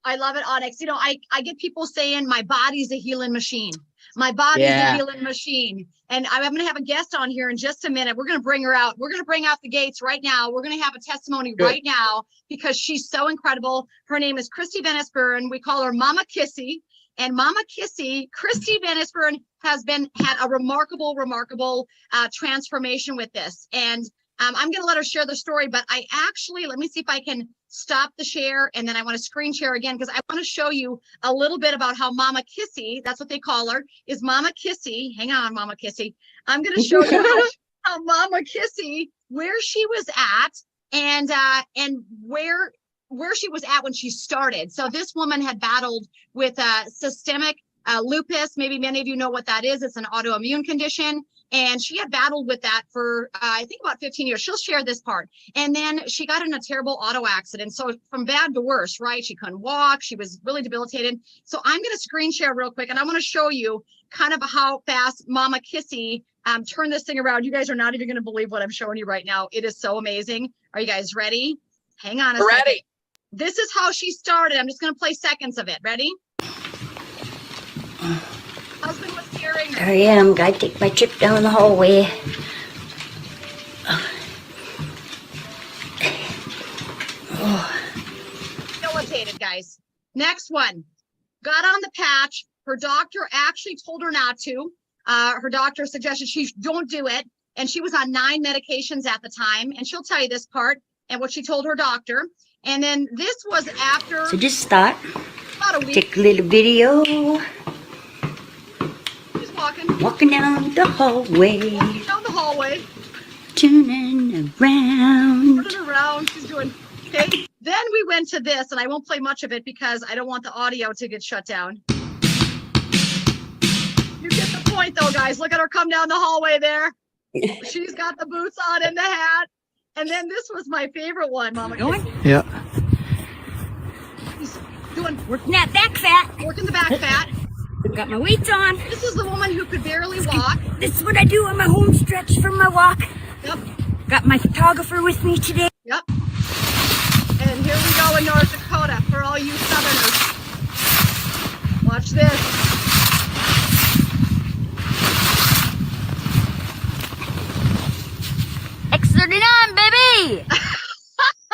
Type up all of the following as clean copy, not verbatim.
I love it, Onyx. You know, I get people saying my body's a healing machine. My body's a healing machine. And I'm going to have a guest on here in just a minute. We're going to bring her out. We're going to bring out the gates right now. We're going to have a testimony right now because she's so incredible. Her name is Christy Vennisburn. We call her Mama Kissy. And Mama Kissy, Christy Vennisburn had a remarkable transformation with this. And I'm going to let her share the story, but let me see if I can stop the share. And then I want to screen share again, because I want to show you a little bit about how Mama Kissy, that's what they call her, is Mama Kissy. Hang on, Mama Kissy. I'm going to show you how Mama Kissy, where she was at and where she was at when she started. So this woman had battled with systemic lupus. Maybe many of you know what that is. It's an autoimmune condition. And she had battled with that for, I think, about 15 years. She'll share this part. And then she got in a terrible auto accident. So from bad to worse, right? She couldn't walk. She was really debilitated. So I'm going to screen share real quick. And I want to show you kind of how fast Mama Kissy turned this thing around. You guys are not even going to believe what I'm showing you right now. It is so amazing. Are you guys ready? Hang on a second. Ready. This is how she started. I'm just going to play seconds of it. Ready? Husband was carrying her. There I am. Gotta take my trip down the hallway. Debilitated, guys. Next one. Got on the patch. Her doctor actually told her not to. Her doctor suggested she don't do it. And she was on 9 medications at the time. And she'll tell you this part and what she told her doctor. And then this was after. So just stop. About a week. Take a little video. Walking down the hallway. Walking down the hallway. Turning around. Turning around. She's doing okay. Then we went to this, and I won't play much of it because I don't want the audio to get shut down. You get the point, though, guys. Look at her come down the hallway there. She's got the boots on and the hat. And then this was my favorite one, Mama. Going? Yeah. She's doing working that back fat. Working the back fat. Got my weights on. This is the woman who could barely walk. This is what I do on my home stretch from my walk. Yep. Got my photographer with me today. Yep. And here we go in North Dakota for all you Southerners. Watch this. X39, baby!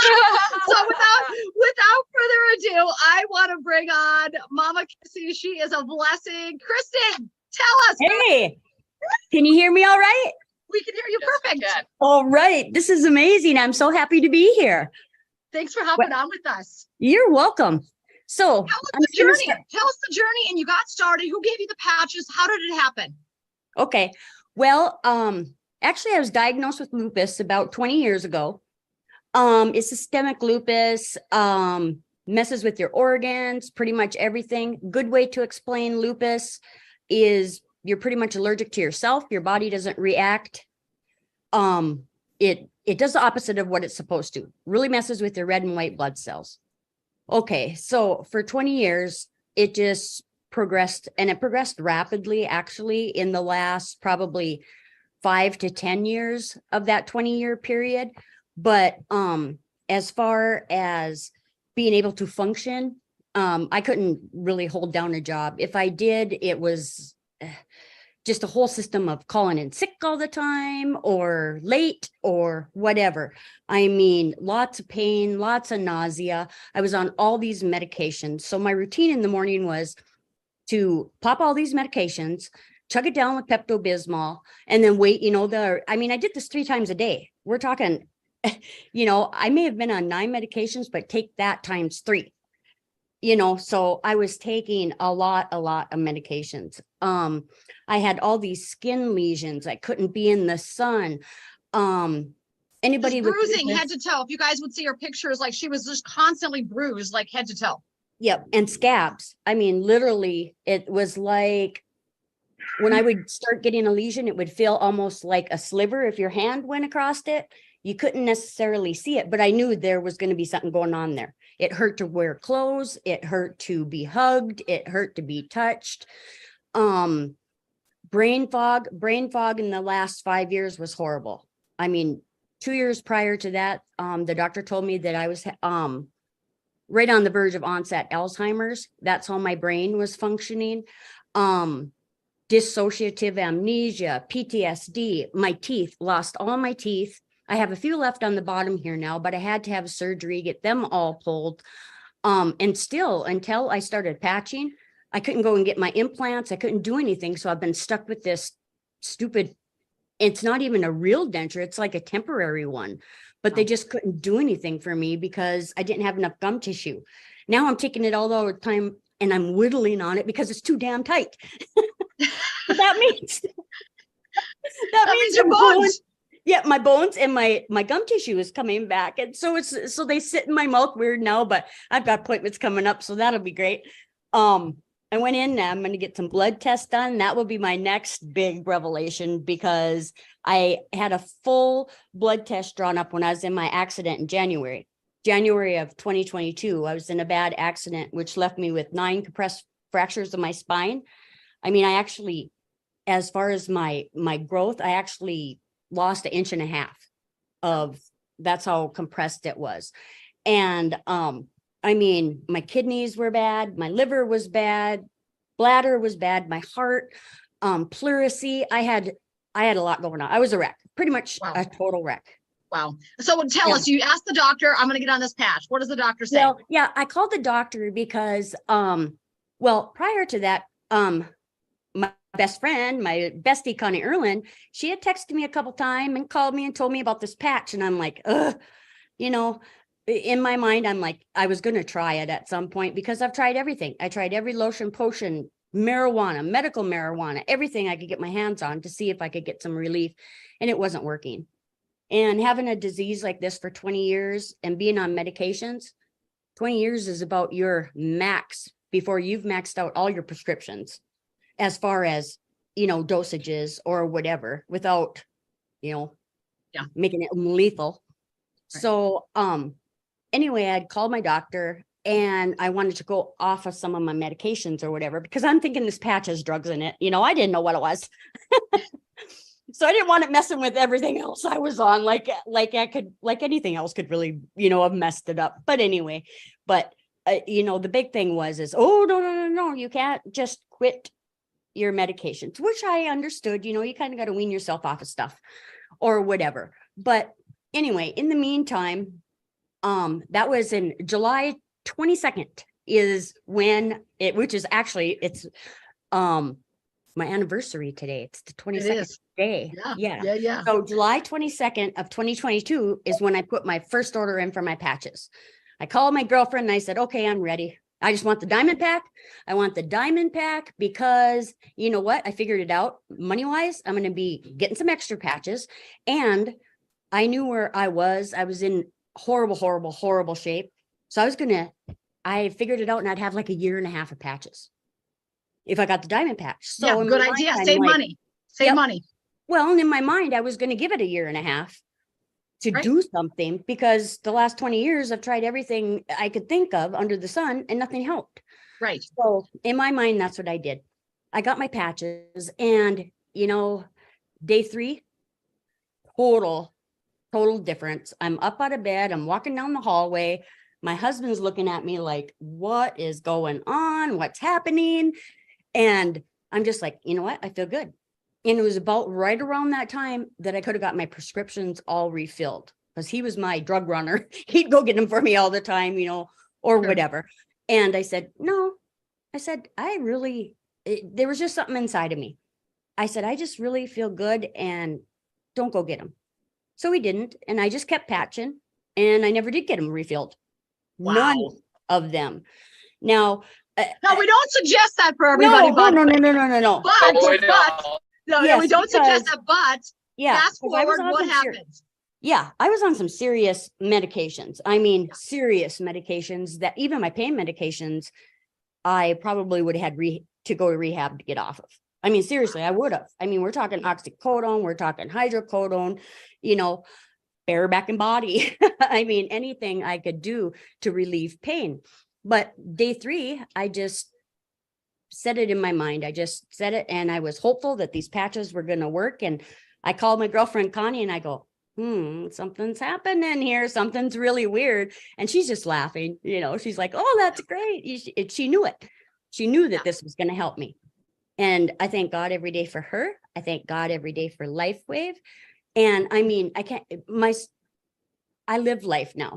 So without further ado, I want to bring on Mama Kissy. She is a blessing. Kristen, tell us. Hey, can you hear me all right? We can hear you perfect. All right. This is amazing. I'm so happy to be here. Thanks for hopping on with us. You're welcome. So tell us the journey and you got started. Who gave you the patches? How did it happen? Okay. Well, actually, I was diagnosed with lupus about 20 years ago. It's systemic lupus, messes with your organs, pretty much everything. Good way to explain lupus is you're pretty much allergic to yourself. Your body doesn't react. It does the opposite of what it's supposed to. Really messes with your red and white blood cells. Okay, so for 20 years, it just progressed, and it progressed rapidly, actually, in the last probably 5 to 10 years of that 20-year period. But as far as being able to function, I couldn't really hold down a job. If I did, it was just a whole system of calling in sick all the time or late or whatever. I mean, lots of pain, lots of nausea. I was on all these medications. So my routine in the morning was to pop all these medications, chug it down with Pepto-Bismol, and then wait, I did this 3 times a day. We're talking, I may have been on 9 medications, but take that times 3. So I was taking a lot of medications. I had all these skin lesions. I couldn't be in the sun. Anybody just bruising head to toe. If you guys would see her pictures, like she was just constantly bruised, like head to toe. Yep. And scabs. I mean, literally, it was like when I would start getting a lesion, it would feel almost like a sliver if your hand went across it. You couldn't necessarily see it, but I knew there was going to be something going on there. It hurt to wear clothes. It hurt to be hugged. It hurt to be touched. Brain fog in the last 5 years was horrible. I mean, 2 years prior to that, the doctor told me that I was right on the verge of onset Alzheimer's. That's how my brain was functioning. Dissociative amnesia, PTSD, my teeth, lost all my teeth. I have a few left on the bottom here now, but I had to have surgery, get them all pulled. And still, until I started patching, I couldn't go and get my implants. I couldn't do anything. So I've been stuck with this stupid, it's not even a real denture. It's like a temporary one, but they just couldn't do anything for me because I didn't have enough gum tissue. Now I'm taking it all the time and I'm whittling on it because it's too damn tight. That means your bones. Yeah, my bones and my gum tissue is coming back. And so they sit in my mouth weird now, but I've got appointments coming up, so that'll be great. I went in, I'm going to get some blood tests done. That will be my next big revelation because I had a full blood test drawn up when I was in my accident in January of 2022. I was in a bad accident, which left me with 9 compressed fractures of my spine. I mean, I actually, as far as my growth, I actually lost 1.5 inches of, that's how compressed it was. And, I mean, my kidneys were bad, my liver was bad, bladder was bad, my heart, pleurisy. I had a lot going on. I was a wreck, pretty much a total wreck. Wow. So tell us, you asked the doctor, I'm going to get on this patch. What does the doctor say? Well, yeah, I called the doctor because, well, prior to that, my best friend, my bestie, Connie Erlin, she had texted me a couple times and called me and told me about this patch. And I'm like, you know, in my mind, I'm like, I was going to try it at some point because I've tried everything. I tried every lotion, potion, marijuana, medical marijuana, everything I could get my hands on to see if I could get some relief, and it wasn't working. And having a disease like this for 20 years and being on medications, 20 years is about your max before you've maxed out all your prescriptions as far as, you know, dosages or whatever without, you know, making it lethal. Right. So, anyway, I'd called my doctor and I wanted to go off of some of my medications or whatever, because I'm thinking this patch has drugs in it. You know, I didn't know what it was. So I didn't want it messing with everything else I was on, like anything else could really, you know, have messed it up. But anyway, you know, the big thing is, oh, no, you can't just quit your medications, which I understood. You know, you kind of got to wean yourself off of stuff or whatever. But anyway, in the meantime, that was in July 22nd is when which is actually, it's, my anniversary today. It's the 22nd day. Yeah. So July 22nd of 2022 is when I put my first order in for my patches. I called my girlfriend and I said, okay, I'm ready. I just want the diamond pack. I want the diamond pack because you know what? I figured it out money wise. I'm going to be getting some extra patches. And I knew where I was. I was in horrible shape. So I figured it out and I'd have like 1.5 years of patches if I got the diamond patch. So good idea. Save money. Save money. Well, and in my mind, I was going to give it 1.5 years to do something because the last 20 years I've tried everything I could think of under the sun and nothing helped. Right. So in my mind, that's what I did. I got my patches and, you know, day 3, total difference. I'm up out of bed. I'm walking down the hallway. My husband's looking at me like, what is going on? What's happening? And I'm just like, you know what? I feel good. And it was about right around that time that I could have got my prescriptions all refilled because he was my drug runner. He'd go get them for me all the time, you know, or whatever. And I said, no, I said, there was just something inside of me. I said, I just really feel good and don't go get them. So we didn't. And I just kept patching and I never did get them refilled. Wow. None of them. Now, we don't suggest that for everybody. No. But we don't suggest that. But fast forward, what happens? I was on some serious medications. I mean, serious medications that even my pain medications, I probably would have had to go to rehab to get off of. I mean, seriously, I would have. I mean, we're talking oxycodone, we're talking hydrocodone, you know, bare back and body. I mean, anything I could do to relieve pain. But day 3, I just said it in my mind. I just said it and I was hopeful that these patches were going to work. And I called my girlfriend, Connie, and I go, something's happening here. Something's really weird. And she's just laughing, she's like, oh, that's great. She knew it. She knew that this was going to help me. And I thank God every day for her. I thank God every day for LifeWave. And I mean, I live life now.